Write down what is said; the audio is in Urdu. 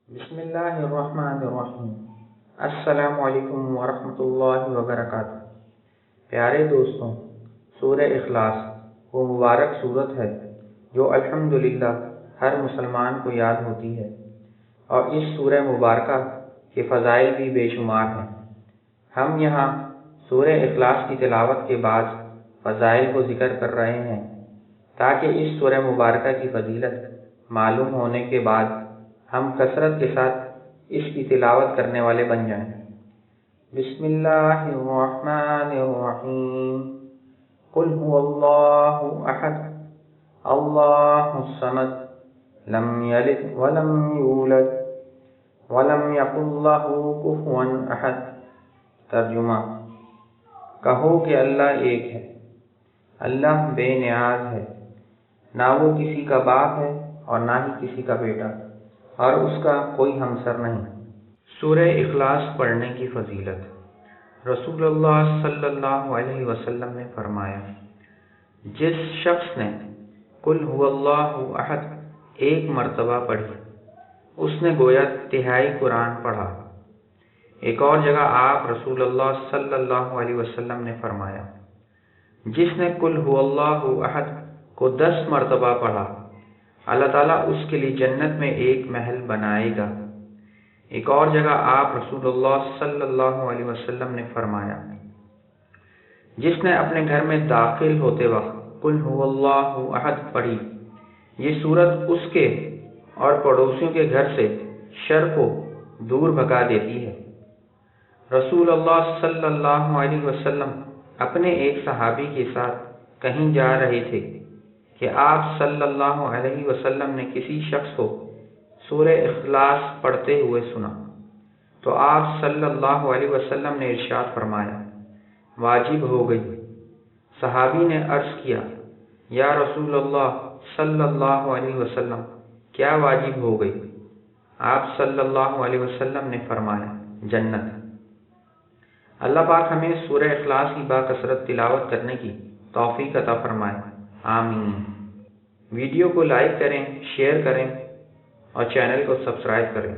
بسم اللہ الرحمن الرحیم۔ السلام علیکم ورحمۃ اللہ وبرکاتہ۔ پیارے دوستوں، سورہ اخلاص وہ مبارک سورت ہے جو الحمدللہ ہر مسلمان کو یاد ہوتی ہے، اور اس سورہ مبارکہ کے فضائل بھی بے شمار ہیں۔ ہم یہاں سورہ اخلاص کی تلاوت کے بعد فضائل کو ذکر کر رہے ہیں تاکہ اس سورہ مبارکہ کی فضیلت معلوم ہونے کے بعد ہم کثرت کے ساتھ اس کی تلاوت کرنے والے بن جائیں۔ بسم اللہ الرحمن الرحیم۔ قل هو اللہ احد اللہ الصمد لم یلد ولم یولد ولم یکن لہ کفوا احد۔ ترجمہ: کہو کہ اللہ ایک ہے، اللہ بے نیاز ہے، نہ وہ کسی کا باپ ہے اور نہ ہی کسی کا بیٹا، اور اس کا کوئی ہمسر نہیں۔ سورہ اخلاص پڑھنے کی فضیلت۔ رسول اللہ صلی اللہ علیہ وسلم نے فرمایا، جس شخص نے قل هو اللہ احد ایک مرتبہ پڑھی، اس نے گویا تہائی قرآن پڑھا۔ ایک اور جگہ آپ رسول اللہ صلی اللہ علیہ وسلم نے فرمایا، جس نے قل هو اللہ احد کو 10 مرتبہ پڑھا، اللہ تعالیٰ اس کے لیے جنت میں ایک محل بنائے گا۔ ایک اور جگہ آپ رسول اللہ صلی اللہ علیہ وسلم نے فرمایا، جس نے اپنے گھر میں داخل ہوتے وقت قل هو اللہ احد پڑھی، یہ سورت اس کے اور پڑوسیوں کے گھر سے شر کو دور بھگا دیتی ہے۔ رسول اللہ صلی اللہ علیہ وسلم اپنے ایک صحابی کے ساتھ کہیں جا رہے تھے کہ آپ صلی اللہ علیہ وسلم نے کسی شخص کو سورہ اخلاص پڑھتے ہوئے سنا، تو آپ صلی اللہ علیہ وسلم نے ارشاد فرمایا، واجب ہو گئی۔ صحابی نے عرض کیا، یا رسول اللہ صلی اللہ علیہ وسلم، کیا واجب ہو گئی؟ آپ صلی اللہ علیہ وسلم نے فرمایا، جنت۔ اللہ پاک ہمیں سورہ اخلاص کی باکثرت تلاوت کرنے کی توفیق عطا فرمائے، آمین۔ ویڈیو کو لائک کریں، شیئر کریں اور چینل کو سبسکرائب کریں۔